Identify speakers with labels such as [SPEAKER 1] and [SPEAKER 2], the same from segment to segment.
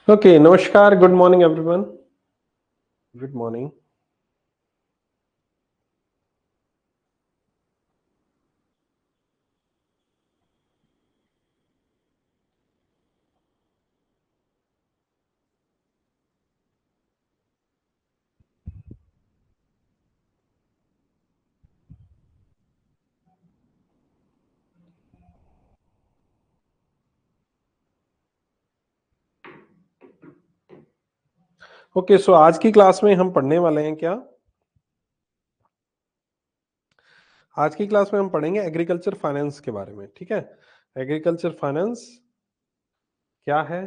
[SPEAKER 1] Okay, namaskar, good morning everyone. Good morning. Okay, so आज की class में हम पढ़ने वाले हैं क्या? आज की क्लास में हम पढ़ेंगे एग्रीकल्चर फाइनेंस के बारे में, ठीक है? एग्रीकल्चर फाइनेंस क्या है?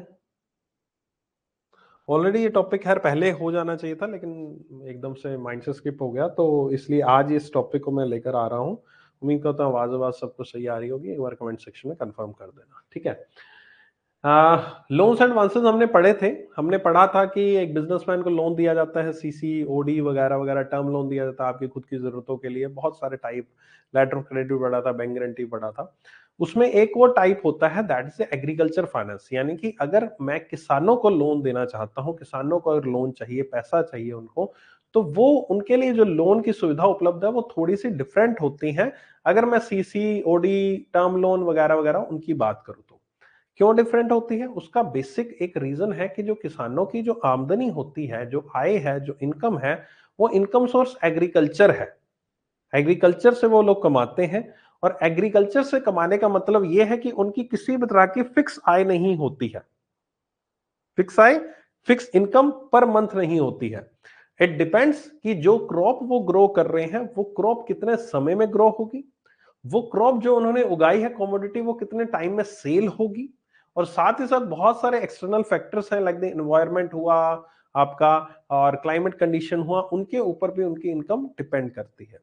[SPEAKER 1] ऑलरेडी ये टॉपिक खैर पहले हो जाना चाहिए था, लेकिन एकदम से माइंड से स्किप हो गया, तो इसलिए आज इस टॉपिक को मैं लेकर आ रहा हूँ। उम्मीद करता हूँ आवाज सबको सही आ रही होगी। एक बार कमेंट सेक्शन में कंफर्म कर देना, ठीक है? लोन्स एंड एडवांसेस हमने पढ़े थे। हमने पढ़ा था कि एक बिजनेसमैन को लोन दिया जाता है, सीसी, ओडी वगैरह वगैरह, टर्म लोन दिया जाता है आपकी खुद की जरूरतों के लिए। बहुत सारे टाइप, लेटर ऑफ क्रेडिट पढ़ा था, बैंक गारंटी पढ़ा था। उसमें एक वो टाइप होता है दैट इज एग्रीकल्चर फाइनेंस, यानी कि अगर मैं किसानों को लोन देना चाहता हूं, किसानों को अगर लोन चाहिए, पैसा चाहिए उनको, तो वो उनके लिए जो लोन की सुविधा उपलब्ध है वो थोड़ी सी डिफरेंट होती है अगर मैं सीसी, ओडी, टर्म लोन वगैरह वगैरह उनकी बात करूं तो। क्यों डिफरेंट होती है? उसका बेसिक एक रीजन है कि जो किसानों की जो आमदनी होती है, जो आय है, जो इनकम है, वो इनकम सोर्स एग्रीकल्चर है। एग्रीकल्चर से वो लोग कमाते हैं, और एग्रीकल्चर से कमाने का मतलब यह है कि उनकी किसी भी तरह की फिक्स आय नहीं होती है। फिक्स आय, फिक्स इनकम पर मंथ नहीं होती है। इट डिपेंड्स कि जो क्रॉप वो ग्रो कर रहे हैं, वो क्रॉप कितने समय में ग्रो होगी, वो क्रॉप जो उन्होंने उगाई है कमोडिटी, वो कितने टाइम में सेल होगी, और साथ ही साथ बहुत सारे एक्सटर्नल फैक्टर्स हैं, लाइक द एनवायरनमेंट हुआ आपका, और क्लाइमेट कंडीशन हुआ, उनके ऊपर भी उनकी इनकम डिपेंड करती है।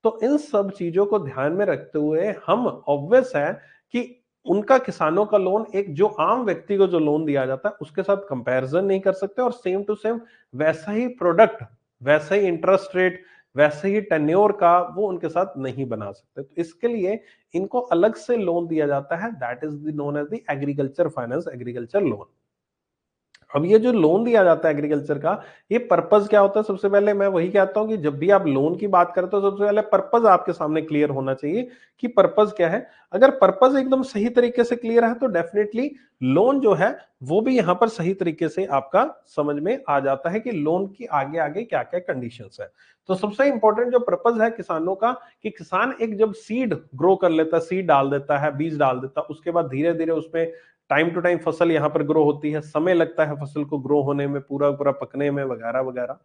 [SPEAKER 1] तो इन सब चीजों को ध्यान में रखते हुए हम ऑब्वियस है कि उनका, किसानों का लोन एक जो आम व्यक्ति को जो लोन दिया जाता है उसके साथ कंपैरिजन नहीं कर सकते, और सेम टू सेम वैसा ही प्रोडक्ट, वैसा ही इंटरेस्ट रेट, वैसे ही टेन्योर का वो उनके साथ नहीं बना सकते। तो इसके लिए इनको अलग से लोन दिया जाता है, that is known as the agriculture finance, agriculture loan. अब ये जो लोन दिया जाता है एग्रीकल्चर का, ये पर्पस क्या होता है? सबसे पहले मैं वही कहता हूं कि जब भी आप लोन की बात करते हो, सबसे पहले पर्पस आपके सामने क्लियर होना चाहिए कि पर्पस क्या है। अगर पर्पस एकदम सही तरीके से क्लियर है तो डेफिनेटली लोन जो है वो भी यहां पर सही तरीके से आपका समझ में आ जाता है कि लोन की आगे आगे क्या क्या कंडीशंस है। तो सबसे इंपॉर्टेंट जो पर्पस है किसानों का, कि किसान एक जब सीड ग्रो कर लेता है, सीड डाल देता है, बीज डाल देता है, उसके बाद धीरे धीरे उसमें टाइम टू टाइम फसल यहाँ पर ग्रो होती है, समय लगता है फसल को ग्रो होने में, पूरा पूरा पकने में वगैरह वगैरह,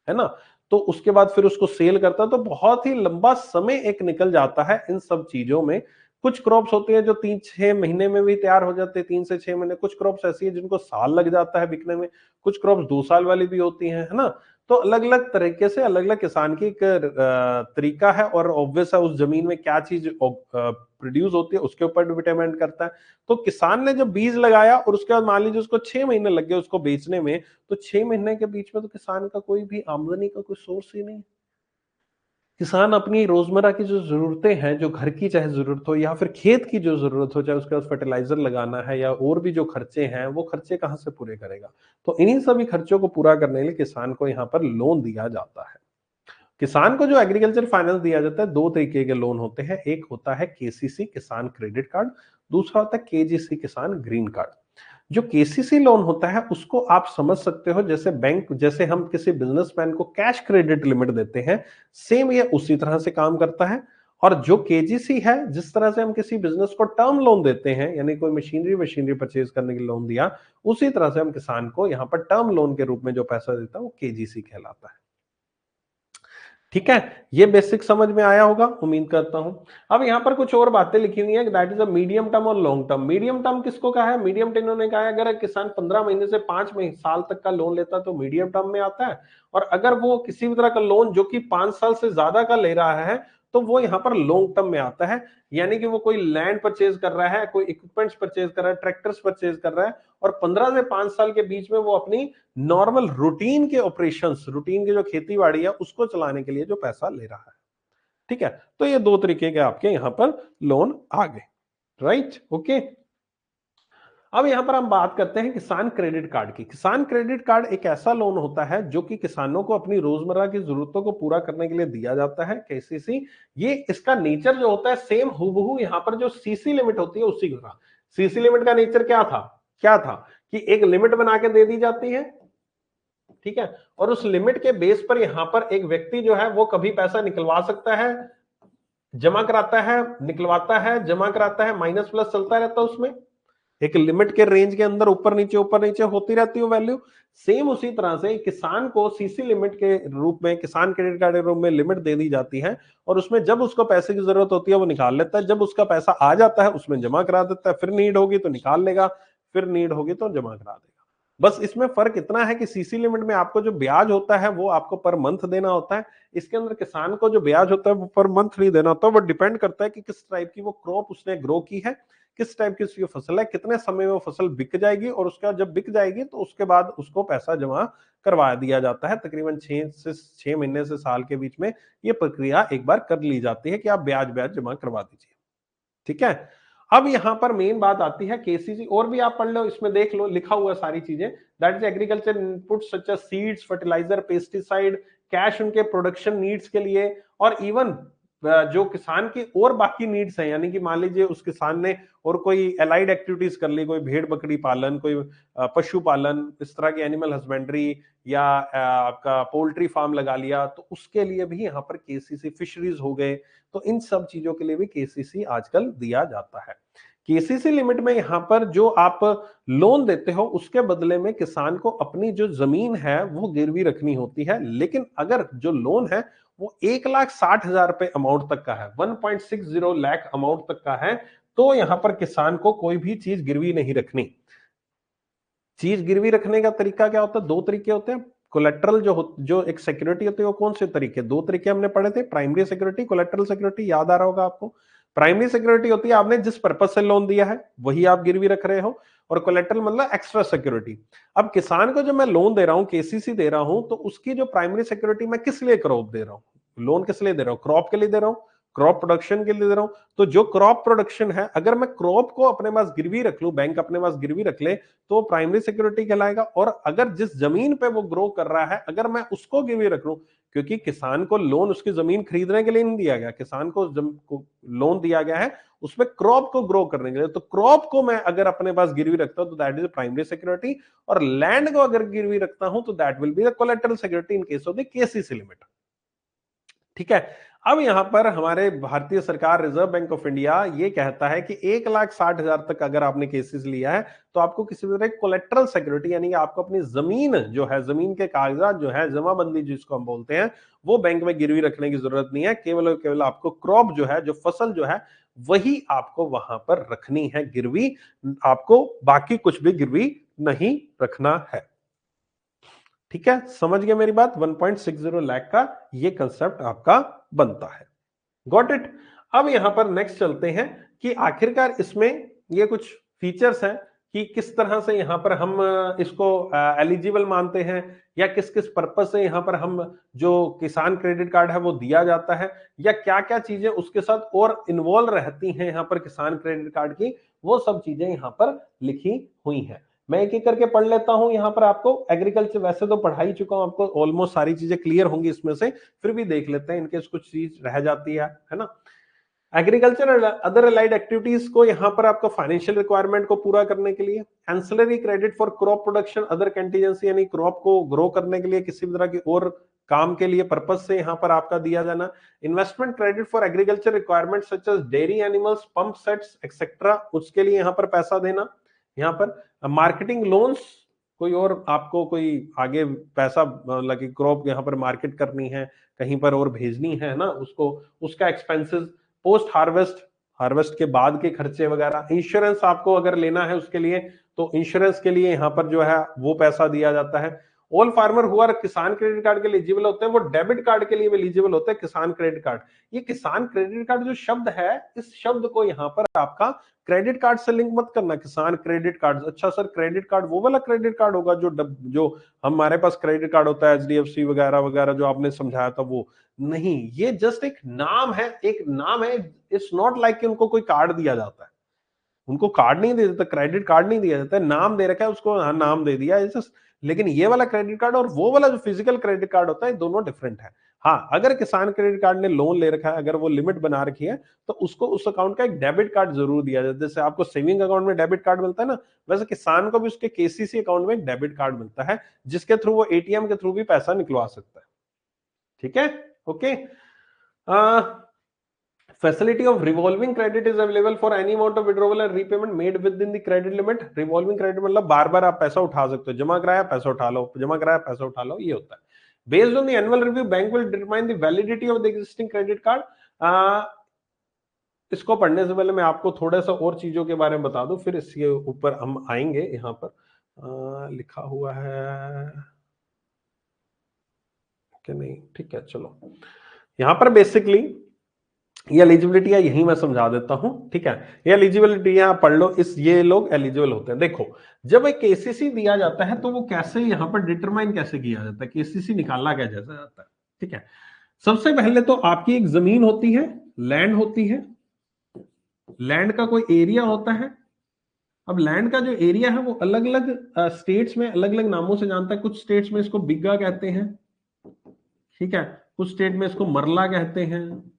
[SPEAKER 1] है ना? तो उसके बाद फिर उसको सेल करता है, तो बहुत ही लंबा समय एक निकल जाता है इन सब चीजों में। कुछ क्रॉप्स होते हैं जो 3-6 महीने में भी तैयार हो जाते हैं, 3 से 6 महीने। कुछ क्रॉप्स ऐसी है जिनको साल लग जाता है बिकने में, कुछ क्रॉप्स 2 साल वाली भी होती हैं, है ना? तो अलग अलग तरीके से अलग अलग किसान की एक तरीका है, और ऑब्वियस है उस जमीन में क्या चीज प्रोड्यूस होती है उसके ऊपर डिपेंड करता है। तो किसान ने जब बीज लगाया और उसके बाद मान लीजिए उसको 6 महीने लग गए उसको बेचने में, तो 6 महीने के बीच में तो किसान का कोई भी आमदनी का कोई सोर्स ही नहीं। किसान अपनी रोजमर्रा की जो जरूरतें हैं, जो घर की चाहे जरूरत हो या फिर खेत की जो जरूरत हो, चाहे उसके पास फर्टिलाइजर लगाना है या और भी जो खर्चे हैं, वो खर्चे कहाँ से पूरे करेगा? तो इन्हीं सभी खर्चों को पूरा करने के लिए किसान को यहाँ पर लोन दिया जाता है। किसान को जो एग्रीकल्चर फाइनेंस दिया जाता है, दो तरीके के लोन होते हैं। एक होता है केसीसी, किसान क्रेडिट कार्ड। दूसरा होता है केजीसी, किसान ग्रीन कार्ड। जो केसीसी लोन होता है उसको आप समझ सकते हो जैसे बैंक, जैसे हम किसी बिजनेसमैन को कैश क्रेडिट लिमिट देते हैं, सेम ये उसी तरह से काम करता है। और जो केजीसी है, जिस तरह से हम किसी बिजनेस को टर्म लोन देते हैं, यानी कोई मशीनरी परचेज करने के लिए लोन दिया, उसी तरह से हम किसान को यहां पर टर्म लोन के रूप में जो पैसा देता है वो केजीसी कहलाता है। ठीक है, ये बेसिक समझ में आया होगा, उम्मीद करता हूं। अब यहां पर कुछ और बातें लिखी हुई हैं, that is a medium term और लॉन्ग टर्म। मीडियम टर्म किसको कहा है? मीडियम टर्म इन्होंने कहा है अगर किसान 15 महीने से 5 महीने साल तक का लोन लेता है तो मीडियम टर्म में आता है, और अगर वो किसी भी तरह का लोन जो कि 5 साल से ज्यादा का ले रहा है तो वो यहां पर लॉन्ग टर्म में आता है। यानी कि वो कोई लैंड परचेज कर रहा है, कोई इक्विपमेंट्स परचेज कर रहा है, ट्रैक्टर्स परचेज कर रहा है, और 15 से 5 साल के बीच में वो अपनी नॉर्मल रूटीन के ऑपरेशंस, रूटीन की जो खेती बाड़ी है उसको चलाने के लिए जो पैसा ले रहा है। ठीक है, तो ये दो तरीके के आपके यहां पर लोन आ गए। Right, okay. अब यहां पर हम बात करते हैं किसान क्रेडिट कार्ड की। किसान क्रेडिट कार्ड एक ऐसा लोन होता है जो कि किसानों को अपनी रोजमर्रा की जरूरतों को पूरा करने के लिए दिया जाता है, केसीसी। ये इसका नेचर जो होता है सेम हूबहू यहां पर जो सीसी लिमिट होती है उसी का। सीसी लिमिट का नेचर क्या था कि एक लिमिट बना के दे दी जाती है, ठीक है, और उस लिमिट के बेस पर यहां पर एक व्यक्ति जो है वो कभी पैसा निकलवा सकता है, जमा कराता है, निकलवाता है, जमा कराता है, माइनस प्लस चलता रहता है उसमें, एक लिमिट के रेंज के अंदर ऊपर नीचे होती रहती है वैल्यू। सेम उसी तरह से किसान को सीसी लिमिट के रूप में, किसान क्रेडिट कार्ड के रूप में लिमिट दे दी जाती है, और उसमें जब उसको पैसे की जरूरत होती है वो निकाल लेता है, जब उसका पैसा आ जाता है उसमें जमा करा देता है, फिर नीड होगी तो निकाल लेगा, फिर नीड होगी तो जमा करा देगा। बस इसमें फर्क इतना है कि सीसी लिमिट में आपको जो ब्याज होता है वो आपको पर मंथ देना होता है। इसके अंदर किसान को जो ब्याज होता है वो पर मंथ नहीं देना होता, वो डिपेंड करता है कि किस टाइप की वो क्रॉप उसने ग्रो की है, किस टाइप की उसकी फसल है, कितने समय में वो फसल बिक जाएगी, और उसका जब बिक जाएगी तो उसके बाद उसको पैसा जमा करवा दिया जाता है। तकरीबन 6 महीने से साल के बीच में ये प्रक्रिया एक बार कर ली जाती है कि आप ब्याज ब्याज जमा करवा दीजिए। ठीक है, अब यहां पर मेन बात आती है केसीसी, और भी आप पढ़ लो, इसमें देख लो, लिखा हुआ है सारी चीजें। That is agriculture input such as seeds, fertiliser, pesticide, cash उनके प्रोडक्शन नीड्स के लिए, और इवन जो किसान की और बाकी नीड्स हैं, यानी कि मान लीजिए उस किसान ने और कोई एलाइड एक्टिविटीज कर ली, कोई भेड़ बकरी पालन, कोई पशु पालन, इस तरह की एनिमल हस्बेंड्री, या आपका पोल्ट्री फार्म लगा लिया, तो उसके लिए भी यहाँ पर केसीसी, फिशरीज हो गए, तो इन सब चीजों के लिए भी केसीसी आजकल दिया जाता है। केसीसी लिमिट में यहां पर जो आप लोन देते हो उसके बदले में किसान को अपनी जो जमीन है वो गिरवी रखनी होती है, लेकिन अगर जो लोन है वो 1,60,000 रुपए अमाउंट तक का है, 1.60 लाख अमाउंट तक का है, तो यहां पर किसान को कोई भी चीज गिरवी नहीं रखनी। चीज गिरवी रखने का तरीका क्या होता है? दो तरीके होते हैं। कोलेट्रल जो एक सिक्योरिटी होती है वो कौन से तरीके? दो तरीके हमने पढ़े थे, प्राइमरी सिक्योरिटी, कोलेट्रल सिक्योरिटी, याद आ रहा होगा आपको। प्राइमरी सिक्योरिटी होती है आपने जिस पर्पज से लोन दिया है वही आप गिरवी रख रहे हो, और कोलेट्रल मतलब एक्स्ट्रा सिक्योरिटी। अब किसान को जो मैं लोन दे रहा हूं, केसीसी दे रहा हूं, तो उसकी जो प्राइमरी सिक्योरिटी मैं किस लिए क्रॉप दे रहा हूं, लोन किस लिए दे रहा हूं? क्रॉप के लिए दे रहा हूं, क्रॉप प्रोडक्शन के लिए दे रहा हूं। तो जो क्रॉप प्रोडक्शन है, अगर मैं क्रॉप को अपने पास गिरवी रख लूं, बैंक अपने पास गिरवी रख ले, तो प्राइमरी सिक्योरिटी कहलाएगा। और अगर जिस जमीन पे वो ग्रो कर रहा है अगर मैं उसको गिरवी रख लूं, क्योंकि किसान को लोन उसकी जमीन खरीदने के लिए नहीं दिया गया, किसान को लोन दिया गया है उसमें क्रॉप को ग्रो करने के लिए, तो क्रॉप को मैं अगर अपने पास गिरवी रखता हूं तो दैट इज प्राइमरी सिक्योरिटी, और लैंड को अगर गिरवी रखता हूं तो that will be the collateral security in case of the KCC limit. ठीक है, अब यहां पर हमारे भारतीय सरकार, रिजर्व बैंक ऑफ इंडिया, ये कहता है कि 1,60,000 तक अगर आपने केसेस लिया है तो आपको किसी भी तरह कोलेट्रल सिक्योरिटी, यानी कि आपको अपनी जमीन जो है, जमीन के कागजात जो है, जमाबंदी जिसको हम बोलते हैं, वो बैंक में गिरवी रखने की जरूरत नहीं है। केवल और केवल आपको क्रॉप जो है, जो फसल जो है, वही आपको वहां पर रखनी है गिरवी, आपको बाकी कुछ भी गिरवी नहीं रखना है। ठीक है, समझ गए मेरी बात? 1.60 लाख का ये कंसेप्ट आपका बनता है। Got it? अब यहां पर नेक्स्ट चलते हैं कि आखिरकार इसमें ये कुछ फीचर्स हैं कि किस तरह से यहां पर हम इसको एलिजिबल मानते हैं, या किस किस पर्पज से यहां पर हम जो किसान क्रेडिट कार्ड है वो दिया जाता है, या क्या क्या चीजें उसके साथ और इन्वॉल्व रहती हैं यहां पर किसान क्रेडिट कार्ड की, वो सब चीजें यहां पर लिखी हुई हैं। मैं एक एक करके पढ़ लेता हूं। यहां पर आपको एग्रीकल्चर वैसे तो पढ़ा ही चुका हूं, आपको ऑलमोस्ट सारी चीजें क्लियर होंगी इसमें से, फिर भी देख लेते हैं इनकेस कुछ चीज रह जाती है ना। एग्रीकल्चर और अदर अलाइड एक्टिविटीज को यहां पर आपको फाइनेंशियल रिक्वायरमेंट को पूरा करने के लिए, ancillary credit for crop production other contingency, यानी क्रॉप को ग्रो करने के लिए किसी भी तरह की और काम के लिए पर्पज से यहाँ पर आपका दिया जाना। Investment credit for agriculture requirement such as dairy animals, pump sets etcetera, उसके लिए यहाँ पर पैसा देना। यहाँ पर मार्केटिंग लोन्स, कोई और आपको कोई आगे पैसा लगे, क्रॉप यहाँ पर मार्केट करनी है, कहीं पर और भेजनी है ना उसको, उसका एक्सपेंसेस। पोस्ट हार्वेस्ट, हार्वेस्ट के बाद के खर्चे वगैरह। इंश्योरेंस आपको अगर लेना है उसके लिए, तो इंश्योरेंस के लिए यहाँ पर जो है वो पैसा दिया जाता है। ऑल फार्मर हुआ किसान क्रेडिट कार्ड के लिए एलिजिबल होते हैं, वो डेबिट कार्ड के लिए भी एलिजिबल होते हैं, किसान क्रेडिट कार्ड। ये किसान क्रेडिट कार्ड जो शब्द है, इस शब्द को यहाँ पर आपका क्रेडिट कार्ड से लिंक मत करना। किसान क्रेडिट कार्ड, अच्छा सर क्रेडिट कार्ड वो वाला क्रेडिट कार्ड होगा जो हमारे पास क्रेडिट कार्ड होता है एचडीएफसी वगैरह वगैरह जो आपने समझाया था, वो नहीं। ये जस्ट एक नाम है, एक नाम है। इट्स नॉट लाइक कि उनको कोई कार्ड दिया जाता है, उनको कार्ड नहीं दे देता, क्रेडिट कार्ड नहीं दिया जाता है, नाम दे रखा है उसको, हाँ नाम दे दिया जस्ट। लेकिन ये वाला क्रेडिट कार्ड और वो वाला जो फिजिकल क्रेडिट कार्ड होता है, दोनों डिफरेंट है। हाँ, अगर किसान क्रेडिट कार्ड ने लोन ले रखा है, अगर वो लिमिट बना रखी है, तो उसको उस अकाउंट का एक डेबिट कार्ड जरूर दिया जाता है। जैसे आपको सेविंग अकाउंट में डेबिट कार्ड मिलता है ना, वैसे किसान को भी उसके केसीसी अकाउंट में एक डेबिट कार्ड मिलता है, जिसके थ्रू वो एटीएम के थ्रू भी पैसा निकलवा सकता है। ठीक है, okay. Facility of revolving credit is available for any amount of withdrawal and repayment made within the credit limit. Revolving credit मतलब बार बार आप पैसा उठा सकते हो, जमा कराया पैसा उठा लो, जमा कराया पैसा उठा लो, ये होता है। Based on the annual review, bank will determine the validity of the existing credit card. इसको पढ़ने से पहले मैं आपको थोड़ा सा और चीजों के बारे में बता दूं, फिर इसके ऊपर हम आएंगे। यहाँ पर लिखा हुआ है कि नहीं, ठीक है चलो। यहाँ पर बेसिकली ये एलिजिबिलिटी है, यही मैं समझा देता हूं, ठीक है। ये एलिजिबिलिटी यहां पढ़ लो, इस ये लोग एलिजिबल होते हैं। देखो, जब एक केसीसी दिया जाता है तो वो कैसे यहां पर डिटरमाइन कैसे किया जाता है, केसीसी निकाला क्या जैसा जाता है, ठीक है। सबसे पहले तो आपकी एक जमीन होती है, लैंड होती है, लैंड का कोई एरिया होता है। अब लैंड का जो एरिया है वो अलग अलग स्टेट्स में अलग अलग नामों से जानता है। कुछ स्टेट्स में इसको बिग्गा कहते हैं, ठीक है, कुछ स्टेट में इसको मरला कहते हैं,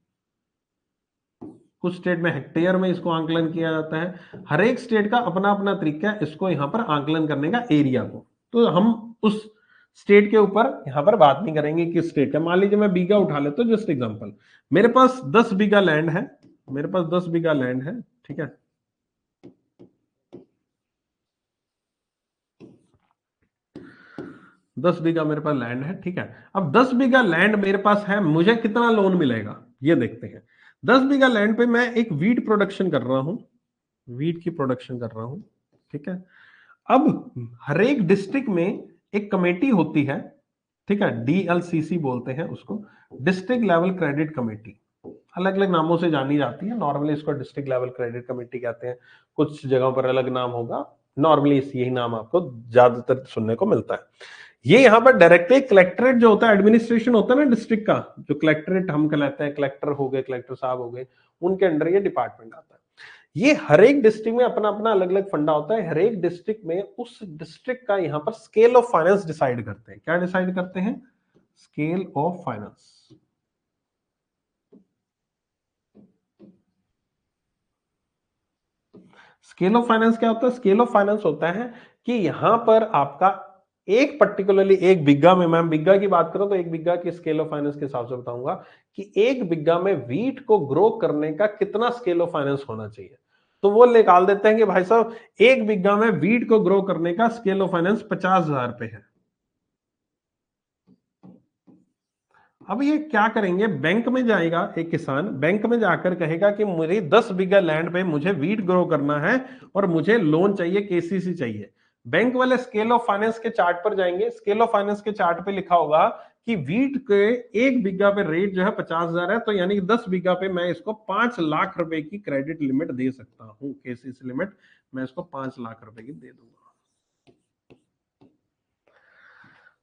[SPEAKER 1] कुछ स्टेट में हेक्टेयर में इसको आंकलन किया जाता है। हर एक स्टेट का अपना अपना तरीका है इसको यहां पर आंकलन करने का, एरिया को। तो हम उस स्टेट के ऊपर यहां पर बात नहीं करेंगे किस स्टेट का। मान लीजिए मैं बीघा उठा लेता हूं, जस्ट एग्जांपल। मेरे पास 10 बीघा लैंड है, मेरे पास 10 बीघा लैंड है, ठीक है। दस बीघा मेरे पास लैंड है, ठीक है। अब 10 बीघा लैंड मेरे पास है, मुझे कितना लोन मिलेगा ये देखते हैं। 10 बीघा लैंड पे मैं एक वीट प्रोडक्शन कर रहा हूं, वीट की प्रोडक्शन कर रहा हूं, ठीक है। अब हर एक डिस्ट्रिक्ट में एक कमेटी होती है, ठीक है, डीएलसीसी बोलते हैं उसको, डिस्ट्रिक्ट लेवल क्रेडिट कमेटी। अलग अलग नामों से जानी जाती है, नॉर्मली इसको डिस्ट्रिक्ट लेवल क्रेडिट कमेटी कहते हैं, कुछ जगहों पर अलग नाम होगा, नॉर्मली यही नाम आपको ज्यादातर सुनने को मिलता है। ये यहाँ पर डायरेक्टली कलेक्टरेट जो होता है, एडमिनिस्ट्रेशन होता है ना डिस्ट्रिक्ट का, जो कलेक्टरेट हम कहलाते हैं, कलेक्टर हो गए, कलेक्टर साहब हो गए, उनके अंडर ये डिपार्टमेंट आता है। ये हर एक डिस्ट्रिक्ट में अपना अपना अलग अलग फंडा होता है। हर एक डिस्ट्रिक्ट में उस डिस्ट्रिक्ट का यहाँ पर स्केल ऑफ फाइनेंस डिसाइड करते हैं। क्या डिसाइड करते हैं? Scale of finance. Scale of finance क्या होता है? स्केल ऑफ फाइनेंस होता है कि यहां पर आपका एक पर्टिकुलरली एक बिग्गा में, मैं बिग्गा की बात करूं तो एक बिग्गा की स्केल ऑफ फाइनेंस के हिसाब से बताऊंगा कि एक बिग्गा में वीट को ग्रो करने का कितना स्केल ऑफ फाइनेंस होना चाहिए। तो वो निकाल देते हैं कि भाई साहब एक बिग्गा में वीट को ग्रो करने का स्केल ऑफ फाइनेंस 50,000 पे है। अब ये क्या करेंगे, बैंक में जाएगा एक किसान, बैंक में जाकर कहेगा कि मेरी 10 बीघा लैंड पे मुझे वीट ग्रो करना है और मुझे लोन चाहिए, केसीसी चाहिए। बैंक वाले स्केल ऑफ फाइनेंस के चार्ट पर जाएंगे, स्केल ऑफ फाइनेंस के चार्ट पे लिखा होगा कि वीट के एक बीघा पे रेट जो है 50,000 है, तो यानी कि 10 बीघा पे मैं इसको 5 लाख रुपए की क्रेडिट लिमिट दे सकता हूं, केसीसी लिमिट मैं इसको 5 लाख रुपए की दे दूंगा।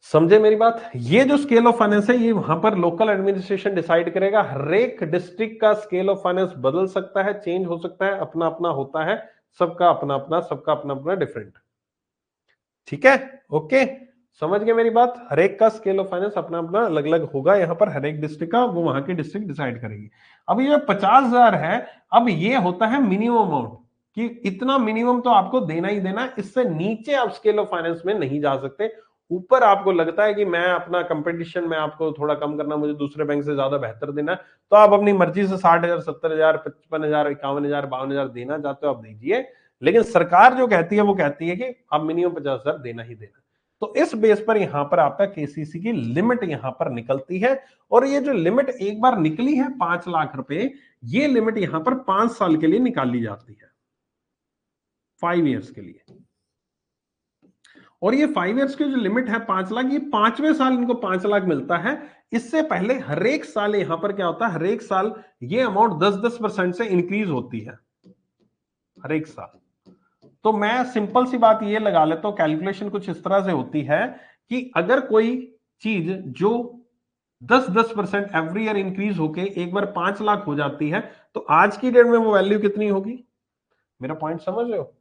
[SPEAKER 1] समझे मेरी बात? ये जो स्केल ऑफ फाइनेंस है, ये वहां पर लोकल एडमिनिस्ट्रेशन डिसाइड करेगा। हर एक डिस्ट्रिक्ट का स्केल ऑफ फाइनेंस बदल सकता है, चेंज हो सकता है, अपना अपना होता है, सबका अपना अपना, सबका अपना अपना डिफरेंट। ठीक है, ओके, समझ गए मेरी बात? हर एक का स्केल ऑफ फाइनेंस अपना अपना अलग अलग होगा यहाँ पर, हर एक डिस्ट्रिक्ट का, वो वहां की डिस्ट्रिक्ट डिसाइड करेगी। अब ये 50,000 है, अब ये होता है मिनिमम अमाउंट कि इतना मिनिमम तो आपको देना ही देना, इससे नीचे आप स्केल ऑफ फाइनेंस में नहीं जा सकते। ऊपर आपको लगता है कि मैं अपना कंपटीशन में आपको थोड़ा कम करना, मुझे दूसरे बैंक से ज्यादा बेहतर देना है, तो आप अपनी मर्जी से 60,000, 70,000, 55,000, 51,000, 52,000 देना चाहते हो आप दीजिए, लेकिन सरकार जो कहती है वो कहती है कि आप मिनिमम 50,000 देना ही देना। तो इस बेस पर यहां पर आपका केसीसी की लिमिट यहां पर निकलती है, और ये जो लिमिट एक बार निकली है 5 लाख रुपए, ये लिमिट यहां पर 5 साल के लिए निकाली जाती है, 5 इयर्स के लिए। और ये 5 इयर्स की जो लिमिट है 5 लाख, ये 5वें साल इनको 5 लाख मिलता है। इससे पहले हर एक साल यहां पर क्या होता है, हर एक साल ये अमाउंट 10-10% से इंक्रीज होती है हर एक साल। तो मैं सिंपल सी बात ये लगा लेता हूं, कैलकुलेशन कुछ इस तरह से होती है कि अगर कोई चीज जो 10-10% एवरी ईयर इंक्रीज होके एक बार 5 लाख हो जाती है, तो आज की डेट में वो वैल्यू कितनी होगी? मेरा पॉइंट समझ रहे हो?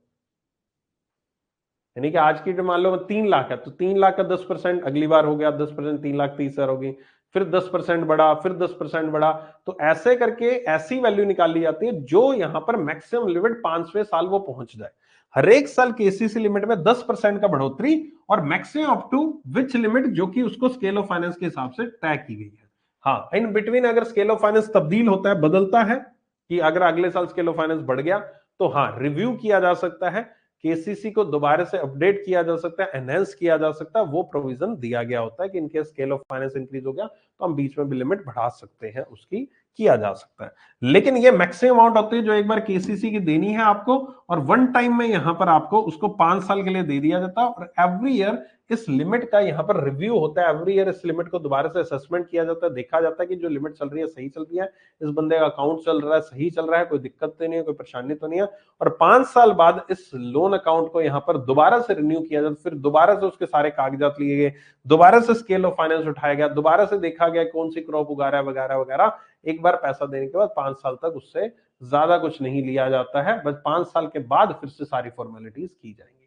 [SPEAKER 1] यानी कि आज की जो मान लो 3 लाख है, तो 3 लाख का 10%, अगली बार हो गया 10%, 3,30,000 होगी, फिर 10% बढ़ा, फिर 10% बढ़ा, तो ऐसे करके ऐसी वैल्यू निकाली जाती है जो यहां पर मैक्सिमम लिमिट 5वें साल वो पहुंच जाए। हर एक साल केसीसी लिमिट में 10% का बढ़ोतरी, और maximum up to which limit, जो कि उसको स्केल ऑफ फाइनेंस के हिसाब से तय की गई है। हाँ, इन बिटवीन अगर स्केल ऑफ फाइनेंस तब्दील होता है, बदलता है, कि अगर अगले साल स्केल ऑफ फाइनेंस बढ़ गया, तो हाँ रिव्यू किया जा सकता है, केसीसी को दोबारा से अपडेट किया जा सकता है, एनहेंस किया जा सकता है, वो प्रोविजन दिया गया होता है कि इनके स्केल ऑफ फाइनेंस इंक्रीज हो गया तो हम बीच में भी लिमिट बढ़ा सकते हैं, उसकी किया जा सकता है। लेकिन ये मैक्सिमम अमाउंट होती है जो एक बार केसीसी की देनी है आपको, और वन टाइम में यहां पर आपको उसको 5 साल के लिए दे दिया जाता है, और एवरी ईयर इस लिमिट का यहां पर रिव्यू होता है, एवरी ईयर इस लिमिट को दोबारा से असेसमेंट किया जाता है, देखा जाता है कि जो लिमिट चल रही है सही चल रही है, इस बंदे का अकाउंट चल रहा है, सही चल रहा है, कोई दिक्कत तो नहीं है, कोई परेशानी तो नहीं है। और 5 साल बाद इस लोन अकाउंट को यहां पर दोबारा से रिन्यू किया जाता, फिर दोबारा से उसके सारे कागजात लिए गए, दोबारा से स्केल ऑफ फाइनेंस उठाया गया, दोबारा से देखा गया कौन सी क्रॉप उगा रहा है वगैरह वगैरह। एक बार पैसा देने के बाद 5 साल तक उससे ज्यादा कुछ नहीं लिया जाता है, बस 5 साल के बाद फिर से सारी फॉर्मेलिटीज की जाएंगी।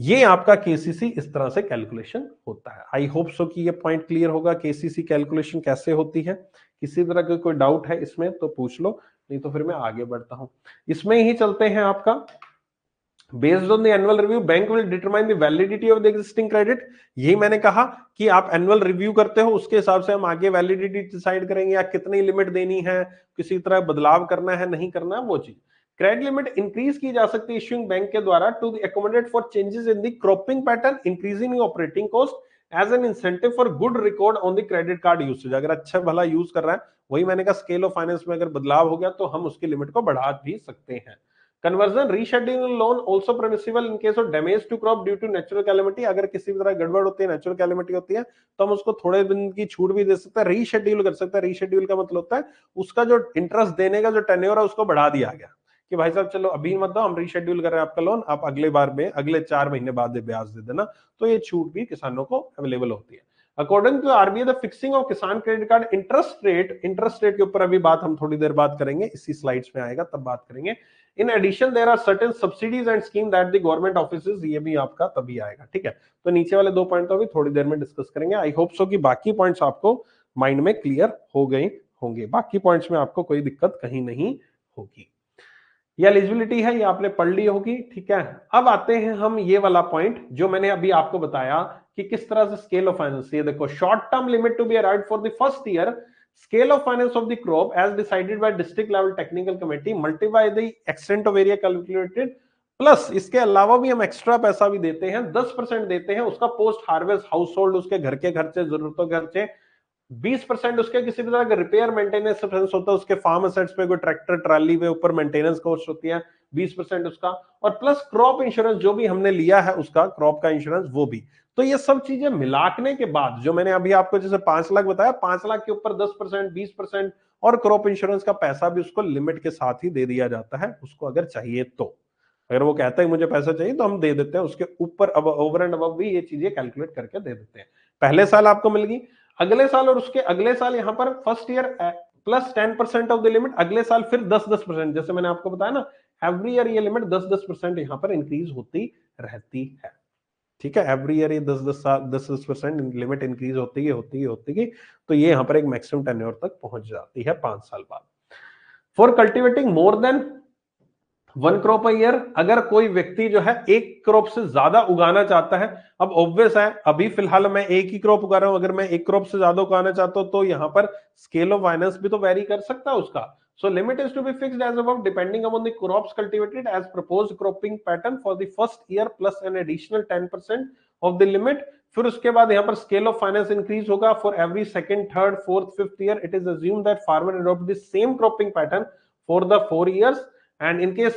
[SPEAKER 1] ये आपका केसीसी इस तरह से कैलकुलेशन होता है। आई होप सो कि ये पॉइंट क्लियर होगा, केसीसी कैलकुलेशन कैसे होती है। किसी तरह का कोई डाउट है इसमें तो पूछ लो, नहीं तो फिर मैं आगे बढ़ता हूं। इसमें ही चलते हैं आपका, based on the annual review bank will determine the validity of the existing credit. यही मैंने कहा कि आप एनुअल रिव्यू करते हो, उसके हिसाब से हम आगे वैलिडिटी डिसाइड करेंगे, या कितनी लिमिट देनी है, किसी तरह बदलाव करना है नहीं करना है, वो चीज। क्रेडिट लिमिट इंक्रीज की जा सकती है इश्यूइंग बैंक के द्वारा to accommodate for changes in the cropping pattern, increasing operating cost as an incentive for good record on the credit card usage. अगर अच्छा भला यूज कर रहा है, वही मैंने कहा स्केल ऑफ फाइनेंस में अगर बदलाव हो गया तो हम उसकी लिमिट को बढ़ा भी सकते हैं। Conversion reschedule loan also permissible in case of damage to crop due to natural calamity. अगर किसी भी तरह गड़बड़ होती है, नेचुरल कैलेमिटी होती है, तो हम उसको थोड़े दिन की छूट भी दे सकते हैं, रीशेड्यूल कर सकते हैं। रीशेड्यूल का मतलब होता है उसका जो इंटरेस्ट देने का जो टेन्योर है उसको बढ़ा दिया गया, कि भाई साहब चलो अभी मत दो, हम रीशेड्यूल कर रहे हैं आपका लोन, आप अगले बार में अगले 4 महीने बाद ब्याज दे देना। तो ये छूट भी किसानों को अवेलेबल होती है। According to RBI the fixing of Kisan credit card interest rate के ऊपर अभी बात हम थोड़ी देर बाद करेंगे, इसी स्लाइड्स में आएगा तब बात करेंगे। In addition there are certain subsidies and scheme that the government offices, ये भी आपका तभी आएगा, ठीक है। तो नीचे वाले 2 पॉइंट तो अभी थोड़ी देर में डिस्कस करेंगे। आई होप सो कि बाकी पॉइंट्स आपको माइंड में क्लियर हो गए होंगे, बाकी पॉइंट्स में आपको कोई दिक्कत कहीं नहीं होगी। ये एलिजिबिलिटी है, ये आपने पढ़ ली होगी, ठीक है। अब आते हैं हम ये वाला पॉइंट जो मैंने अभी आपको बताया कि किस तरह से स्केल ऑफ फाइनेंस। ये देखो, short term limit to be arrived for the first year, scale of finance of the crop as decided by district level technical committee, multiply the extent of area calculated, plus इसके अलावा भी हम extra पैसा भी देते हैं, 10% देते हैं उसका पोस्ट हार्वेस्ट हाउस होल्ड, उसके घर के खर्चे, जरूरतों के खर्चे, 20% उसके किसी भी तरह का रिपेयर मेंटेनेंस होता है, उसके फार्म असेट्स पे कोई ट्रैक्टर ट्राली पे ऊपर मेंटेनेंस कॉस्ट होती है, 20% उसका, और प्लस क्रॉप इंश्योरेंस जो भी हमने लिया है उसका क्रॉप का इंश्योरेंस वो भी। तो ये सब चीजें मिलाने के बाद जो मैंने अभी आपको जैसे 5 लाख बताया, 5 लाख के ऊपर 10%, 20% और क्रॉप इंश्योरेंस का पैसा भी उसको लिमिट के साथ ही दे दिया जाता है, उसको अगर चाहिए तो। अगर वो कहता है मुझे पैसा चाहिए तो हम दे देते हैं, उसके ऊपर अब ओवर एंड अबव भी ये चीजें कैलकुलेट करके दे देते हैं। पहले साल आपको मिल गई, अगले साल और उसके अगले साल यहां पर first year plus 10% of the limit, अगले साल फिर 10-10%, जैसे मैंने आपको बताया ना एवरी ईयर ये लिमिट 10-10% यहां पर इंक्रीज होती रहती है, ठीक है। एवरी ईयर ये 10-10% लिमिट इंक्रीज होती है, तो ये यहां पर एक मैक्सिमम टेन्योर तक पहुंच जाती है 5 साल बाद। For cultivating more than 1 crop a year. अगर कोई व्यक्ति जो है 1 क्रॉप से ज्यादा उगाना चाहता है, अब ऑब्वियस है अभी फिलहाल मैं एक ही क्रॉप उगा रहा हूं, अगर मैं 1 क्रॉप से ज्यादा उगाना चाहता हूं तो यहां पर स्केल ऑफ फाइनेंस भी तो वेरी कर सकता है उसका। So limit is to be fixed as above depending upon the crops cultivated as proposed cropping pattern for the first year plus an additional 10% of the limit. फिर उसके बाद यहां पर स्केल ऑफ फाइनेंस इंक्रीज होगा for every second, third, fourth, fifth year. It is assume that farmer adopt the same cropping pattern for the 4 years, and in case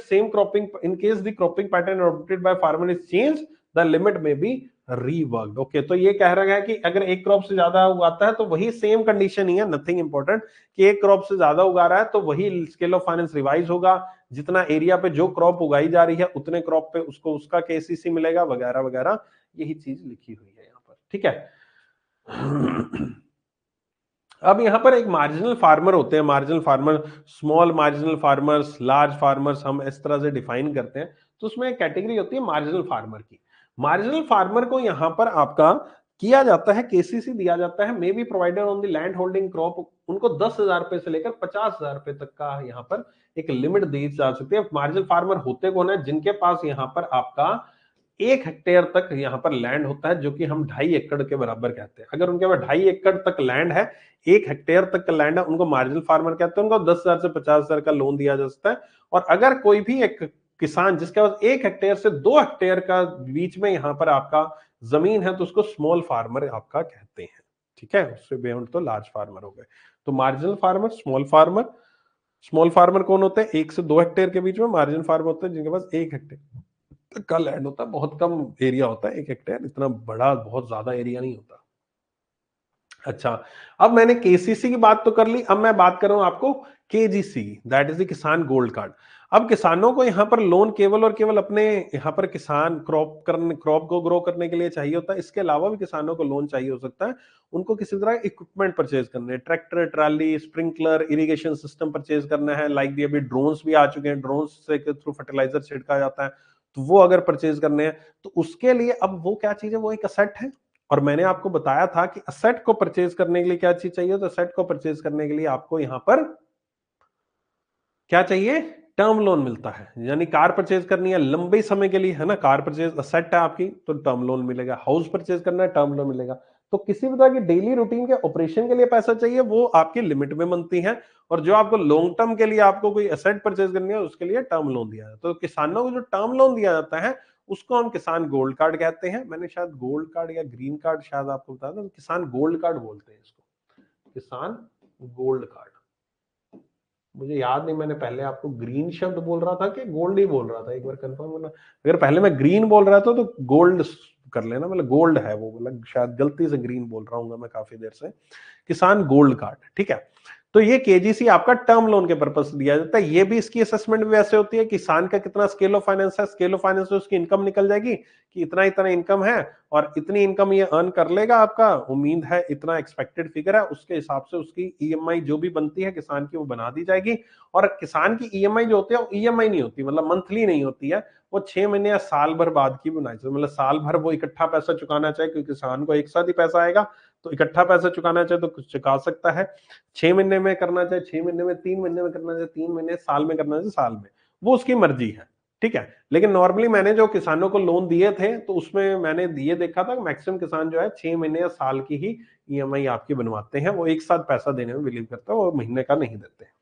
[SPEAKER 1] the cropping pattern adopted by farmer is changed, the limit may be reworked। Okay, तो ये कह रहा है कि अगर एक crop से ज्यादा उगाता है तो वही सेम कंडीशन ही है, नथिंग इंपॉर्टेंट, कि एक क्रॉप से ज्यादा उगा रहा है तो वही स्केल ऑफ फाइनेंस रिवाइज होगा, जितना एरिया पे जो क्रॉप उगाई जा रही है उतने क्रॉप पे उसको उसका केसीसी मिलेगा, वगैरह वगैरह, यही चीज लिखी हुई है यहाँ पर। ठीक है। अब यहां पर एक मार्जिनल फार्मर होते हैं, marginal farmer, small marginal farmers, large farmers, हम इस तरह से डिफाइन करते हैं। तो उसमें एक कैटेगरी होती है मार्जिनल फार्मर की। मार्जिनल फार्मर को यहां पर आपका किया जाता है, केसीसी दिया जाता है, may be provided on the land holding crop. उनको 10,000 रुपए से लेकर 50,000 रुपए तक का यहां पर एक लिमिट दी जा सकती है। मार्जिनल फार्मर होते कौन है? जिनके पास यहां पर आपका 1 हेक्टेयर तक यहां पर लैंड होता है, जो कि हम 2.5 एकड़ के बराबर कहते हैं। अगर उनके पास 2.5 एकड़ तक लैंड है, 1 हेक्टेयर तक का लैंड है, उनको मार्जिनल फार्मर कहते हैं। उनको 10,000 से 50,000 का लोन दिया जा सकता है। और अगर कोई भी एक किसान जिसके पास 1 हेक्टेयर से 2 हेक्टेयर का बीच में यहां पर आपका जमीन है, तो उसको स्मॉल फार्मर आपका कहते हैं। ठीक है, उससे बियॉन्ड तो लार्ज फार्मर हो गए। तो marginal farmer, small farmer. Small farmer कौन होते हैं? 1 से 2 हेक्टेयर के बीच में। मार्जिनल फार्मर होते हैं जिनके पास 1 हेक्टेयर का लैंड होता है, बहुत कम एरिया होता है 1 हेक्टेयर, इतना बड़ा बहुत ज्यादा एरिया नहीं होता। अच्छा, अब मैंने केसीसी की बात तो कर ली, अब मैं बात कर रहा हूं आपको केजीसी, दैट इज द किसान गोल्ड कार्ड। अब किसानों को यहां पर लोन केवल और केवल अपने यहां पर किसान क्रॉप को ग्रो करने के लिए चाहिए होता है। इसके अलावा भी किसानों को लोन चाहिए हो सकता है। उनको किसी तरह इक्विपमेंट परचेज करने हैं, tractor, trolley, sprinkler, irrigation system purchase करना है। लाइक भी अभी ड्रोन्स भी आ चुके हैं, ड्रोन्स से थ्रू फर्टिलाइजर छिड़का जाता है, तो वो अगर परचेज करने हैं तो उसके लिए अब वो क्या चीज है? वो एक असेट है। और मैंने आपको बताया था कि असेट को परचेज करने के लिए क्या चीज चाहिए? तो असेट को परचेज करने के लिए आपको यहां पर क्या चाहिए? टर्म लोन मिलता है। यानी कार परचेज करनी है लंबे समय के लिए, है ना, कार परचेज असेट है आपकी, तो टर्म लोन मिलेगा। हाउस परचेज करना है, टर्म लोन मिलेगा। तो किसी भी तरह की डेली रूटीन के ऑपरेशन के लिए पैसा चाहिए, वो आपकी लिमिट में बनती है। और जो आपको लॉन्ग टर्म के लिए आपको कोई असेट परचेज करनी है, उसके लिए टर्म लोन दिया जाता है। तो किसानों को जो टर्म लोन दिया जाता है उसको हम किसान गोल्ड कार्ड कहते हैं। मैंने शायद गोल्ड कार्ड या ग्रीन कार्ड शायद आपको बताया था, किसान गोल्ड कार्ड बोलते हैं इसको, किसान गोल्ड कार्ड। मुझे याद नहीं, मैंने पहले आपको ग्रीन शब्द बोल रहा था कि गोल्ड ही बोल रहा था, एक बार कंफर्म करना। अगर पहले मैं ग्रीन बोल रहा था तो गोल्ड कर लेना, मतलब गोल्ड है वो, मतलब शायद गलती से ग्रीन बोल रहा हूँ मैं काफी देर से। किसान गोल्ड कार्ड, ठीक है। तो ये केजीसी आपका टर्म लोन के पर्पज से दिया जाता है। ये भी इसकी असेसमेंट भी वैसे होती है, किसान का कितना स्केल ऑफ फाइनेंस है, स्केल ऑफ फाइनेंस से उसकी इनकम निकल जाएगी कि इतना इतना इनकम है और इतनी इनकम ये अर्न कर लेगा, आपका उम्मीद है इतना एक्सपेक्टेड फिगर है, उसके हिसाब से उसकी ईएमआई जो भी बनती है किसान की वो बना दी जाएगी। और किसान की ईएमआई जो होती है वो ईएमआई नहीं होती, मतलब मंथली नहीं होती है, वो 6 महीने या साल भर बाद की बनाई जाती है। मतलब साल भर वो इकट्ठा पैसा चुकाना चाहे, क्योंकि किसान को एक साथ ही पैसा आएगा, तो इकट्ठा पैसा चुकाना चाहे तो कुछ चुका सकता है। 6 महीने में करना चाहे 6 महीने में, 3 महीने में करना चाहे 3 महीने, साल में करना चाहे साल में, वो उसकी मर्जी है। ठीक है, लेकिन नॉर्मली मैंने जो किसानों को लोन दिए थे तो उसमें मैंने ये देखा था मैक्सिमम किसान जो है 6 महीने या साल की ही ईएमआई आपकी बनवाते हैं। वो एक साथ पैसा देने में बिलीव करता है, वो महीने का नहीं देते।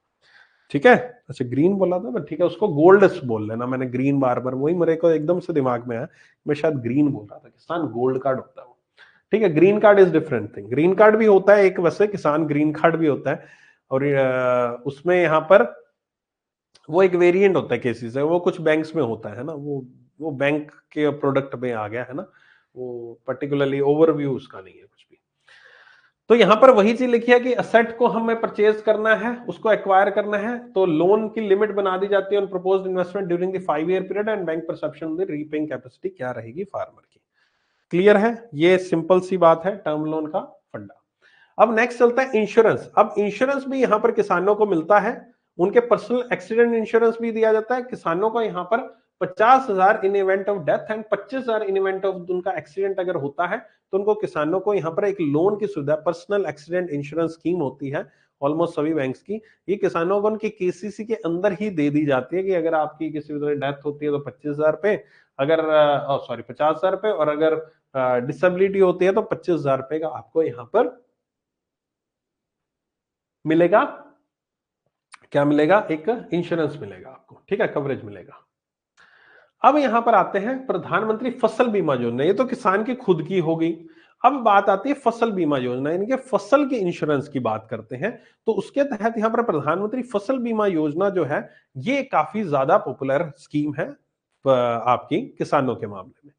[SPEAKER 1] ठीक है, अच्छा ग्रीन बोला था, ठीक है, उसको गोल्ड बोल लेना। मैंने ग्रीन बार बार, वही मेरे को एकदम से दिमाग में आया, मैं शायद ग्रीन बोल रहा था। किसान गोल्ड कार्ड होता है वो। ठीक है, green card is different thing. Green card भी होता है एक, वैसे किसान ग्रीन कार्ड भी होता है। और उसमें यहाँ पर वो एक वेरिएंट होता है केसी से, वो कुछ बैंक्स में होता है ना, वो बैंक के प्रोडक्ट में आ गया है ना, वो पर्टिकुलरली ओवरव्यू उसका नहीं है कुछ भी। तो यहां पर वही चीज लिखी है कि असेट को हमें परचेज करना है, उसको एक्वायर करना है, तो लोन की लिमिट बना दी जाती है on proposed investment during the 5 year period and bank perception the repaying capacity क्या रहेगी फार्मर की। क्लियर है? ये सिंपल सी बात है टर्म लोन का फंडा। अब नेक्स्ट चलता है इंश्योरेंस। अब इंश्योरेंस भी यहां पर किसानों को मिलता है, उनके पर्सनल एक्सीडेंट इंश्योरेंस भी दिया जाता है किसानों को यहां पर। 50,000 इन event of death and 25,000 in event of उनका एक्सीडेंट अगर होता है, तो उनको किसानों को यहां पर एक लोन की सुविधा, पर्सनल एक्सीडेंट इंश्योरेंस स्कीम होती है, ऑलमोस्ट सभी बैंक्स की, ये किसानों को उनके केसीसी के अंदर ही दे दी जाती है कि अगर आपकी किसी भी तरह डेथ होती है तो 25,000 रुपए, अगर सॉरी 50,000 रुपए, और अगर डिसेबिलिटी होती है तो 25,000 रुपए का आपको यहाँ पर मिलेगा। क्या मिलेगा? एक इंश्योरेंस मिलेगा आपको, ठीक है, कवरेज मिलेगा। अब यहां पर आते हैं प्रधानमंत्री फसल बीमा योजना, ये तो किसान की खुद की हो गई। अब बात आती है फसल बीमा योजना, यानी कि फसल के इंश्योरेंस की बात करते हैं। तो उसके तहत यहां पर प्रधानमंत्री फसल बीमा योजना जो है, ये काफी ज्यादा पॉपुलर स्कीम है आपकी किसानों के मामले में।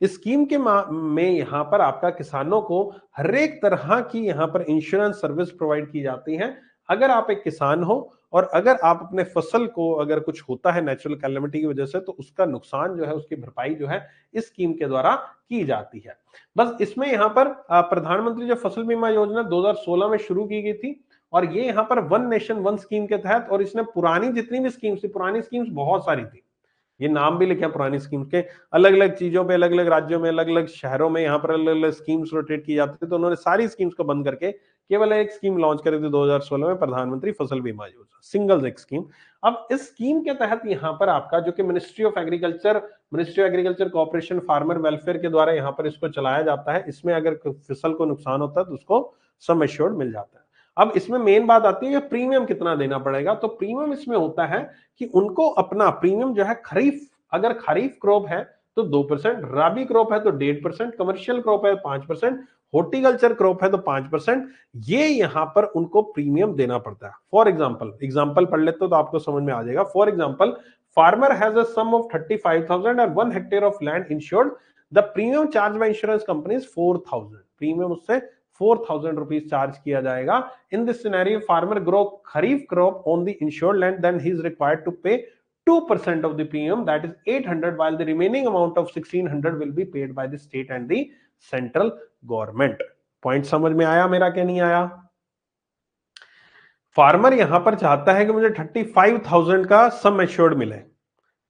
[SPEAKER 1] इस स्कीम के में यहाँ पर आपका किसानों को हर एक तरह की यहाँ पर इंश्योरेंस सर्विस प्रोवाइड की जाती है। अगर आप एक किसान हो और अगर आप अपने फसल को अगर कुछ होता है नेचुरल कैलेमिटी की वजह से, तो उसका नुकसान जो है, उसकी भरपाई जो है इस स्कीम के द्वारा की जाती है। बस इसमें यहाँ पर प्रधानमंत्री जो फसल बीमा योजना 2016 में शुरू की गई थी, और ये यहाँ पर वन नेशन वन स्कीम के तहत, और इसने पुरानी जितनी भी स्कीम्स थी, पुरानी स्कीम्स बहुत सारी थी, ये नाम भी लिखे हैं पुरानी स्कीम के, अलग अलग चीजों पे, अलग अलग राज्यों में, अलग अलग शहरों में यहाँ पर अलग अलग स्कीम्स रोटेट की जाती थी, तो उन्होंने सारी स्कीम्स को बंद करके केवल एक स्कीम लॉन्च करी थी 2016 में, प्रधानमंत्री फसल बीमा योजना, सिंगल एक स्कीम। अब इस स्कीम के तहत यहाँ पर आपका जो कि ministry of agriculture cooperation farmer welfare के द्वारा यहाँ पर इसको चलाया जाता है। इसमें अगर फसल को नुकसान होता है तो उसको सम एश्योर्ड मिल जाता है। अब इसमें मेन बात आती है कि प्रीमियम कितना देना पड़ेगा। तो प्रीमियम इसमें होता है कि उनको अपना प्रीमियम जो है, खरीफ, अगर खरीफ क्रॉप है तो 2%, राबी क्रॉप है तो 1.5%, कमर्शियल क्रॉप है 5%, हॉर्टिकल्चर क्रॉप है तो 5%, ये यहां पर उनको प्रीमियम देना पड़ता है। फॉर एग्जाम्पल पढ़ लेते हो तो आपको समझ में आ जाएगा। For example, farmer has a sum of 35,000 और 1 hectare of land insured, the premium charge by insurance company is 4,000, premium उससे 4,000 रुपीज चार्ज किया जाएगा। In this scenario, farmer grow kharif crop on the insured land, then he is required to pay 2% of the premium, that is 800, while the remaining amount of 1,600 will be paid by the state and the central government. Point समझ में आया मेरा, क्या नहीं आया? Farmer यहां पर चाहता है कि मुझे 35,000 का सम एश्योर्ड मिले,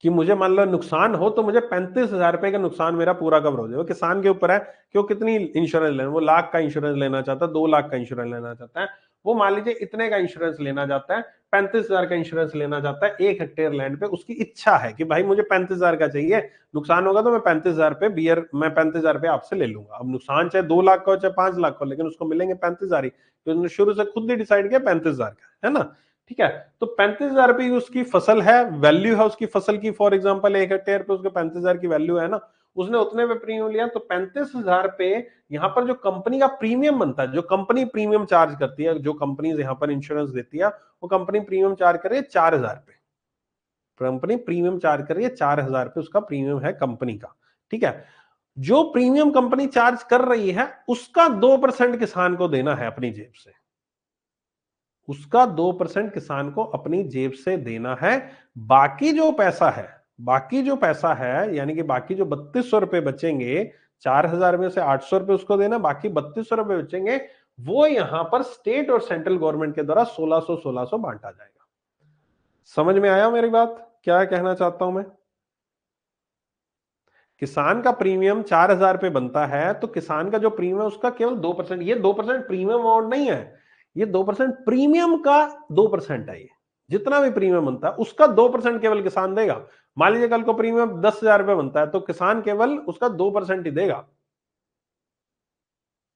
[SPEAKER 1] कि मुझे मान लो नुकसान हो तो मुझे 35,000 रुपए का नुकसान मेरा पूरा कवर हो जाए। वो किसान के ऊपर है कि वो कितनी इंश्योरेंस लेना, वो लाख का इंश्योरेंस लेना चाहता है, 2 लाख का इंश्योरेंस लेना चाहता है, वो मान लीजिए इतने का इंश्योरेंस लेना चाहता है, 35,000 का इंश्योरेंस लेना चाहता है 1 हेक्टेयर लैंड पे। उसकी इच्छा है कि भाई मुझे 35,000 का चाहिए, नुकसान होगा तो मैं 35,000 रुपए मैं 35,000 रुपए आपसे ले लूंगा। अब नुकसान चाहे 2 लाख का हो चाहे 5 लाख का हो, लेकिन उसको मिलेंगे 35,000 ही, तो उसने शुरू से खुद ही डिसाइड किया 35,000 का, है ना? ठीक है, तो 35,000 रुपए उसकी फसल है, वैल्यू है उसकी फसल की। फॉर एग्जांपल 1 हेक्टेयर पे उसके 35,000 की वैल्यू है ना, उसने उतने पे प्रीमियम लिया, तो 35,000 पे यहाँ पर जो कंपनी का प्रीमियम बनता है, जो कंपनी प्रीमियम चार्ज करती है, जो कंपनी यहाँ पर इंश्योरेंस देती है, वो कंपनी प्रीमियम चार्ज कर रही है 4,000 रुपए। कंपनी प्रीमियम चार्ज कर रही है 4,000 रुपए, उसका प्रीमियम है कंपनी का। ठीक है, जो प्रीमियम कंपनी चार्ज कर रही है उसका 2% किसान को देना है अपनी जेब से, उसका 2% किसान को अपनी जेब से देना है। बाकी जो पैसा है, यानी कि बाकी जो 3200 रुपए बचेंगे, 4,000 में से 800 रुपए उसको देना, बाकी 3200 रुपए बचेंगे, वो यहां पर स्टेट और सेंट्रल गवर्नमेंट के द्वारा 1600 बांटा जाएगा। समझ में आया मेरी बात, क्या कहना चाहता हूं मैं? किसान का प्रीमियम 4,000 रुपए बनता है, तो किसान का जो प्रीमियम है उसका केवल 2%, ये 2% प्रीमियम अमाउंट नहीं है, ये 2% प्रीमियम का 2% है। ये जितना भी प्रीमियम बनता है उसका 2% केवल किसान देगा। मान लीजिए कल को प्रीमियम 10,000 रुपए बनता है, तो किसान केवल उसका 2% ही देगा।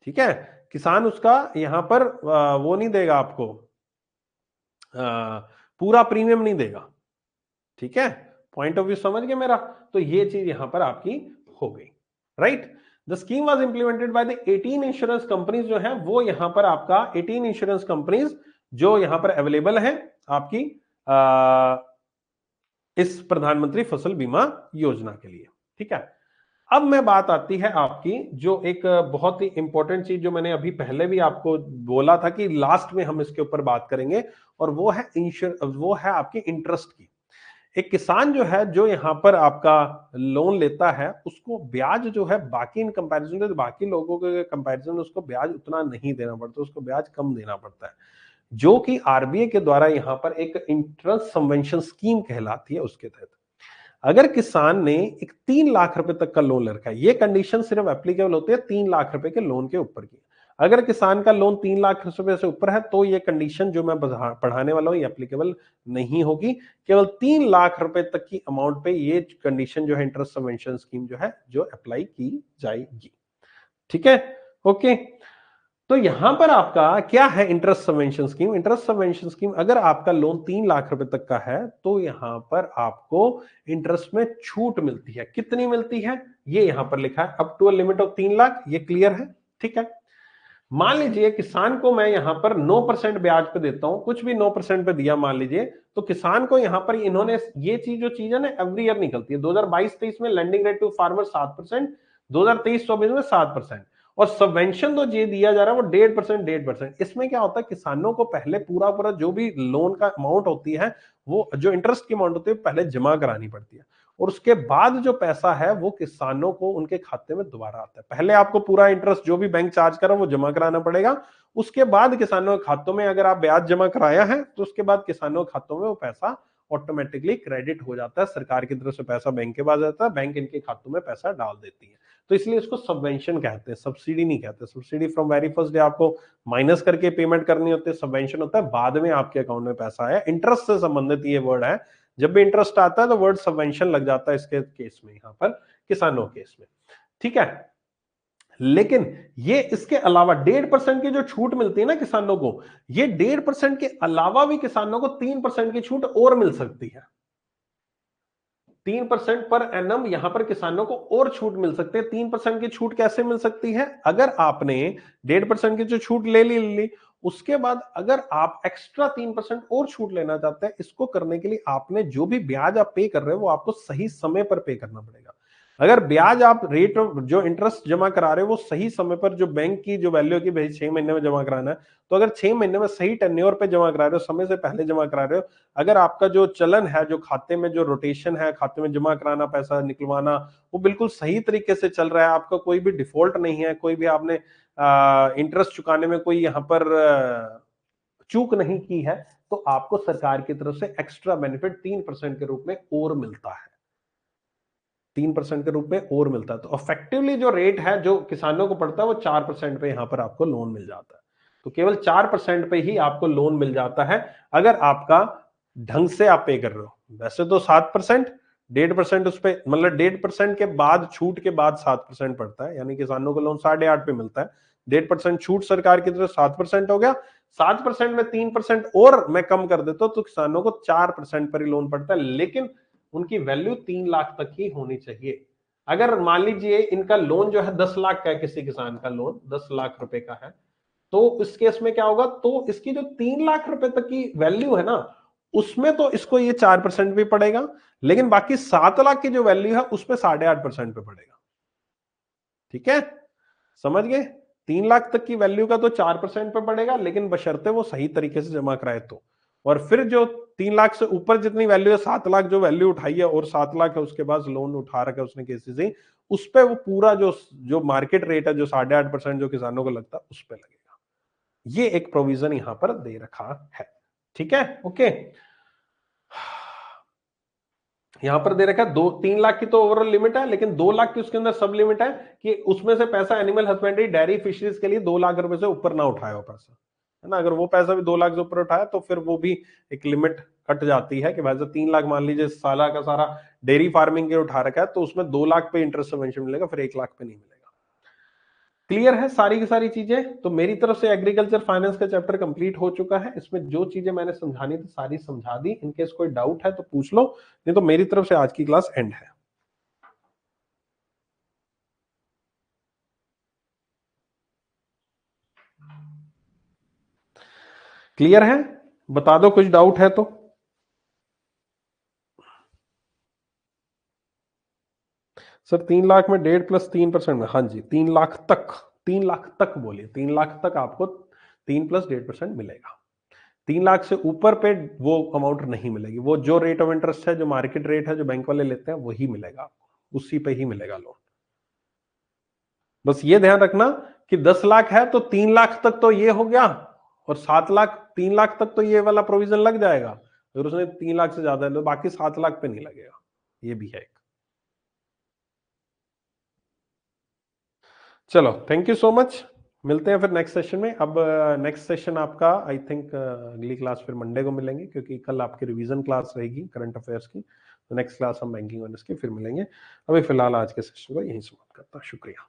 [SPEAKER 1] ठीक है, किसान उसका यहां पर वो नहीं देगा आपको, पूरा प्रीमियम नहीं देगा। ठीक है, पॉइंट ऑफ व्यू समझ गए मेरा? तो ये चीज यहां पर आपकी हो गई, right? The scheme was implemented by the 18 insurance companies, जो है वो यहां पर आपका 18 इंश्योरेंस कंपनीज जो यहां पर अवेलेबल है आपकी इस प्रधानमंत्री फसल बीमा योजना के लिए। ठीक है, अब मैं बात आती है आपकी जो एक बहुत ही इंपॉर्टेंट चीज, जो मैंने अभी पहले भी आपको बोला था कि लास्ट में हम इसके ऊपर बात करेंगे, और वो है आपकी इंटरेस्ट की। एक किसान जो है, जो यहां पर आपका लोन लेता है, उसको ब्याज जो है बाकी इन कंपैरिजन, बाकी लोगों के कंपैरिजन उसको ब्याज उतना नहीं देना पड़ता, उसको ब्याज कम देना पड़ता है, जो कि आरबीआई के द्वारा यहां पर एक इंटरेस्ट सबवेंशन स्कीम कहलाती है। उसके तहत अगर किसान ने एक 3 लाख रुपए तक का लोन ले रखा है, ये कंडीशन सिर्फ एप्लीकेबल होती है 3 लाख रुपए के लोन के ऊपर की। अगर किसान का लोन 3 लाख रुपए से ऊपर है तो ये कंडीशन जो मैं पढ़ाने वाला हूं ये एप्लीकेबल नहीं होगी। केवल 3 लाख रुपए तक की अमाउंट पे ये कंडीशन जो है इंटरेस्ट सबवेंशन स्कीम जो है जो अप्लाई की जाएगी। ठीक है, ओके। तो यहां पर आपका क्या है interest subvention scheme? Interest subvention scheme अगर आपका लोन 3 लाख रुपए तक का है तो यहां पर आपको इंटरेस्ट में छूट मिलती है। कितनी मिलती है ये यहां पर लिखा है, up to a limit of 3 lakh. ये क्लियर है? ठीक है। मान लीजिए किसान को मैं यहां पर 9% ब्याज पे देता हूं, कुछ भी 9% पे दिया मान लीजिए, तो किसान को यहां पर इन्होंने ये चीज जो चीज है ना एवरी ईयर निकलती है। 2022-23 में लैंडिंग रेट टू फार्मर 7%, 2023-24 में 7%, और सबवेंशन तो ये दिया जा रहा है वो 1.5%। इसमें क्या होता है, किसानों को पहले पूरा पूरा जो भी लोन का अमाउंट होती है, वो जो इंटरेस्ट की अमाउंट होती है पहले जमा करानी पड़ती है, और उसके बाद जो पैसा है वो किसानों को उनके खाते में दोबारा आता है। पहले आपको पूरा इंटरेस्ट जो भी बैंक चार्ज कर रहा है वो जमा कराना पड़ेगा, उसके बाद किसानों के खातों में अगर आप ब्याज जमा कराया है तो उसके बाद किसानों के खातों में वो पैसा ऑटोमेटिकली क्रेडिट हो जाता है। सरकार की तरफ से पैसा बैंक के पास जाता है, बैंक इनके खातों में पैसा डाल देती है। तो इसलिए इसको सबवेंशन कहते हैं, सब्सिडी नहीं कहते। Subsidy from very first day आपको माइनस करके पेमेंट करनी होती है, सबवेंशन होता है बाद में आपके अकाउंट में पैसा आया। इंटरेस्ट से संबंधित ये वर्ड है, जब भी इंटरेस्ट आता है तो वर्ड सबवेंशन लग जाता है इसके केस में, यहां पर किसानों केस में। ठीक है, लेकिन ये इसके अलावा 1.5% की जो छूट मिलती है ना किसानों को, ये 1.5% के अलावा भी किसानों को 3% की छूट और मिल सकती है। 3% पर एनम यहां पर किसानों को और छूट मिल सकते हैं। 3% की छूट कैसे मिल सकती है? अगर आपने 1.5% की जो छूट ले ली, उसके बाद अगर आप एक्स्ट्रा 3% और छूट लेना चाहते हैं, इसको करने के लिए आपने जो भी ब्याज आप पे कर रहे हो वो आपको सही समय पर पे करना पड़ेगा। अगर ब्याज आप रेट जो इंटरेस्ट जमा करा रहे हो वो सही समय पर, जो बैंक की जो वैल्यू है कि भाई 6 महीने में जमा कराना है, तो अगर 6 महीने में सही टेन्योर पे जमा करा रहे हो, समय से पहले जमा करा रहे हो, अगर आपका जो चलन है, जो खाते में जो रोटेशन है, खाते में जमा कराना, पैसा निकलवाना, वो बिल्कुल सही तरीके से चल रहा है, आपका कोई भी डिफॉल्ट नहीं है, कोई भी आपने इंटरेस्ट चुकाने में कोई यहाँ पर चूक नहीं की है, तो आपको सरकार की तरफ से एक्स्ट्रा बेनिफिट 3% के रूप में और मिलता है। 3% के रूप में और मिलता है। तो इफेक्टिवली जो रेट है जो किसानों को पड़ता है वो 4% पे यहां पर आपको लोन मिल जाता है। तो केवल 4% पे ही आपको लोन मिल जाता है अगर आपका ढंग से आप पे कर रहे हो। वैसे तो 7%, 1.5% उस पर, मतलब 1.5% के बाद छूट के बाद 7% पड़ता है, यानी किसानों को लोन 8.5 पे मिलता है। 1.5% छूट सरकार की तरफ 7% हो गया, 7% में 3% और मैं कम कर देता हूं तो किसानों को 4% पर ही लोन पड़ता है, लेकिन उनकी वैल्यू 3 लाख तक की होनी चाहिए। अगर मान लीजिए इनका लोन जो है 10 लाख का है, किसी किसान का लोन 10 लाख रुपए का है, तो इस केस में क्या होगा, तो इसकी जो 3 लाख रुपए तक की वैल्यू है ना, उसमें तो इसको ये 4% भी पड़ेगा, लेकिन बाकी 7 लाख की जो वैल्यू है उसमें 8.5% पे पड़ेगा। ठीक है, समझ गए? 3 लाख तक की वैल्यू का तो 4% पे पड़ेगा, लेकिन बशर्ते वो सही तरीके से जमा कराए तो। और फिर जो 3 लाख से ऊपर जितनी वैल्यू है, 7 लाख जो वैल्यू उठाई है और 7 लाख है उसके पास लोन उठा रखा है उसने किसी से, उस पे वो पूरा जो जो मार्केट रेट है, जो 8.5% जो किसानों को लगता है उस पे लगेगा। ये एक प्रोविजन यहां पर दे रखा है। ठीक है, ओके। यहां पर दे रखा है 3 लाख की तो ओवरऑल लिमिट है, लेकिन 2 लाख की उसके अंदर सब लिमिट है कि उसमें से पैसा एनिमल हस्बेंड्री, डेयरी, फिशरीज के लिए 2 लाख रुपए से ऊपर ना उठाए हो पैसा, है ना। अगर वो पैसा भी 2 लाख से ऊपर उठाया तो फिर वो भी एक लिमिट कट जाती है कि भाई साहब 3 लाख मान लीजिए साला का सारा डेयरी फार्मिंग के उठा रखा है, तो उसमें 2 लाख पे इंटरेस्ट सबवेंशन मिलेगा, फिर 1 लाख पे नहीं मिलेगा। क्लियर है सारी की सारी चीजें? तो मेरी तरफ से एग्रीकल्चर फाइनेंस का चैप्टर कंप्लीट हो चुका है। इसमें जो चीजें मैंने समझानी थी सारी समझा दी। इनकेस कोई डाउट है तो पूछ लो, नहीं तो मेरी तरफ से आज की क्लास एंड है। क्लियर है? बता दो कुछ डाउट है तो। सर 3 लाख में 1.5 प्लस 3% में, हाँ जी 3 लाख तक, 3 लाख तक बोलिए, 3 लाख तक आपको 3 प्लस 1.5% मिलेगा। 3 लाख से ऊपर पे वो अमाउंट नहीं मिलेगी। वो जो रेट ऑफ इंटरेस्ट है, जो मार्केट रेट है, जो बैंक वाले लेते हैं वही मिलेगा आपको, उसी पे ही मिलेगा लोन। बस ये ध्यान रखना कि 10 लाख है तो 3 लाख तक तो ये हो गया, और 7 लाख, 3 लाख तक तो ये वाला प्रोविजन लग जाएगा। अगर उसने 3 लाख से ज्यादा है तो बाकी 7 लाख पे नहीं लगेगा। ये भी है एक। चलो, थैंक यू सो मच। मिलते हैं फिर नेक्स्ट सेशन में। अब नेक्स्ट सेशन आपका आई थिंक अगली क्लास फिर मंडे को मिलेंगे, क्योंकि कल आपकी रिवीजन क्लास रहेगी करंट अफेयर्स की। तो नेक्स्ट क्लास हम बैंकिंग अवेयरनेस की फिर मिलेंगे। अभी फिलहाल आज के सेशन को यहीं समाप्त करता हूँ। शुक्रिया।